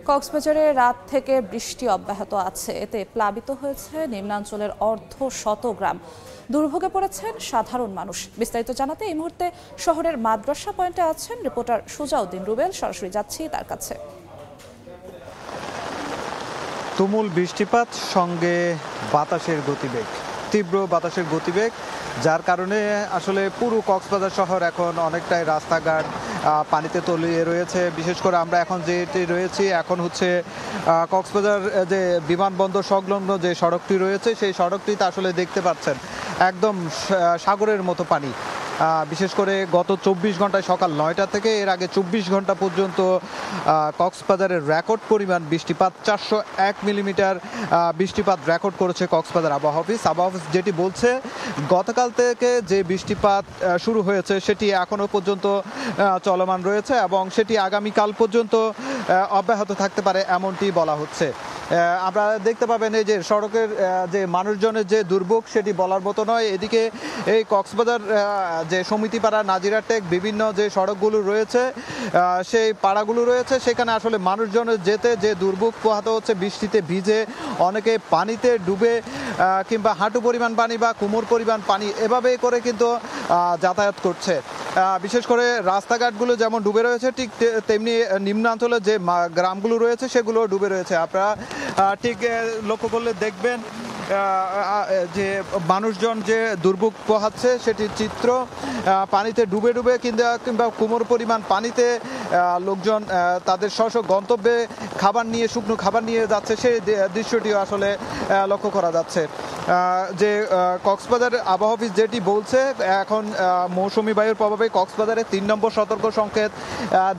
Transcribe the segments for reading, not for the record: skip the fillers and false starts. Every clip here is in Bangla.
কক্সবাজারে রাত থেকে বৃষ্টি অব্যাহত আছে, এতে প্লাবিত হয়েছে নিম্নাঞ্চলের অর্ধশত গ্রাম। দুর্ভোগে পড়েছেন সাধারণ মানুষ। বিস্তারিত জানাতে এই মুহূর্তে শহরের মাদ্রাসা পয়েন্টে আছেন রিপোর্টার সুজাউদ্দিন রুবেল। সরাসরি যাচ্ছি তার কাছে। তুমুল বৃষ্টিপাত সঙ্গে বাতাসের গতিবেগ, তীব্র বাতাসের গতিবেগ, যার কারণে আসলে পুরো কক্সবাজার শহর এখন অনেকটাই রাস্তাঘাট পানিতে তলিয়ে রয়েছে। বিশেষ করে আমরা এখন যেটি রয়েছি এখন হচ্ছে কক্সবাজার যে বিমানবন্দর সংলগ্ন যে সড়কটি রয়েছে সেই সড়কটিতে আসলে দেখতে পাচ্ছেন একদম সাগরের মতো পানি। বিশেষ করে গত 24 ঘন্টায় সকাল 9টা থেকে এর আগে 24 ঘন্টা পর্যন্ত কক্সবাজারের রেকর্ড পরিমাণ বৃষ্টিপাত 401 মিলিমিটার বৃষ্টিপাত রেকর্ড করেছে কক্সবাজার আবহাওয়া অফিস। আবহাওয়া অফিস যেটি বলছে, গতকাল থেকে যে বৃষ্টিপাত শুরু হয়েছে সেটি এখনও পর্যন্ত চলমান রয়েছে এবং সেটি আগামীকাল পর্যন্ত অব্যাহত থাকতে পারে এমনটি বলা হচ্ছে। আমরা দেখতে পাবেন এই যে সড়কের যে মানুষজনের যে দুর্ভোগ সেটি বলার মতো নয়। এদিকে এই কক্সবাজার যে সমিতিপাড়া, নাজিরাটেক বিভিন্ন যে সড়কগুলো রয়েছে সেই পাড়াগুলো রয়েছে সেখানে আসলে মানুষজনের যেতে যে দুর্ভোগ পোহাতে হচ্ছে। বৃষ্টিতে ভিজে অনেকে পানিতে ডুবে কিংবা হাঁটু পরিমাণ পানি বা কোমর পরিমাণ পানি এভাবে করে কিন্তু যাতায়াত করছে। বিশেষ করে রাস্তাঘাটগুলো যেমন ডুবে রয়েছে ঠিক তেমনি নিম্নাঞ্চলে যে গ্রামগুলো রয়েছে সেগুলো ডুবে রয়েছে। আপনারা ঠিক লক্ষ্য করলে দেখবেন যে মানুষজন যে দুর্ভোগ পোহাচ্ছে সেটির চিত্র। পানিতে ডুবে ডুবে কিংবা কোমর পরিমাণ পানিতে লোকজন তাদের স্ব গন্তব্যে খাবার নিয়ে, শুকনো খাবার নিয়ে যাচ্ছে, সেই দৃশ্যটিও আসলে লক্ষ্য করা যাচ্ছে। যে কক্সবাজার আবহাওয়া অফিস যেটি বলছে, এখন মৌসুমি বায়ুর প্রভাবে কক্সবাজারে 3 নম্বর সতর্ক সংকেত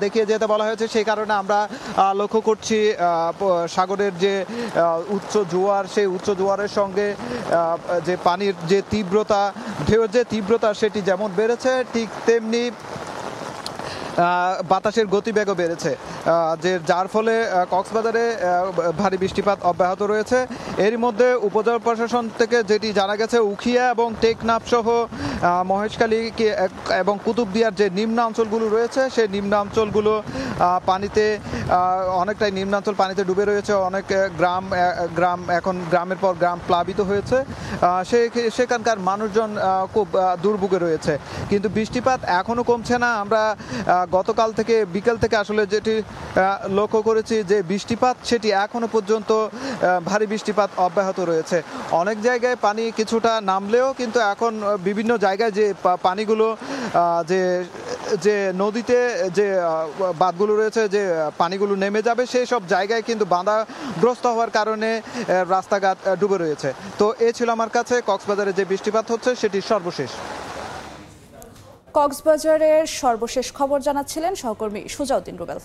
দেখিয়ে যেতে বলা হয়েছে। সেই কারণে আমরা লক্ষ্য করছি সাগরের যে উচ্চ জোয়ার, সেই উচ্চ জোয়ারের সঙ্গে যে পানির যে তীব্রতা, ঢেউয়ের যে তীব্রতা সেটি যেমন বেড়েছে ঠিক তেমনি বাতাসের গতিবেগও বেড়েছে, যার ফলে কক্সবাজারে ভারী বৃষ্টিপাত অব্যাহত রয়েছে। এরই মধ্যে উপজেলা প্রশাসন থেকে যেটি জানা গেছে, উখিয়া এবং টেকনাফ সহ মহেশখালী এবং কুতুবদিয়ার যে নিম্নাঞ্চলগুলো রয়েছে সেই নিম্নাঞ্চলগুলো পানিতে অনেকটাই নিম্নাঞ্চল পানিতে ডুবে রয়েছে। অনেক গ্রাম এখন গ্রামের পর গ্রাম প্লাবিত হয়েছে। সেখানকার মানুষজন খুব দুর্ভোগে রয়েছে, কিন্তু বৃষ্টিপাত এখনও কমছে না। আমরা গতকাল থেকে বিকেল থেকে আসলে যেটি লক্ষ্য করেছি যে বৃষ্টিপাত সেটি এখনো পর্যন্ত ভারী বৃষ্টিপাত অব্যাহত রয়েছে। অনেক জায়গায় পানি কিছুটা নামলেও কিন্তু এখন বিভিন্ন জায়গায় যে পানিগুলো যে নদীতে যে বাঁধগুলো রয়েছে, যে পানিগুলো নেমে যাবে, সেই সব জায়গায় কিন্তু বাঁধাগ্রস্ত হওয়ার কারণে রাস্তাঘাট ডুবে রয়েছে। তো এ ছিল আমার কাছে কক্সবাজারে যে বৃষ্টিপাত হচ্ছে সেটির সর্বশেষ। কক্সবাজারের সর্বশেষ খবর জানাচ্ছিলেন সহকর্মী সুজাউদ্দিন রুবেল।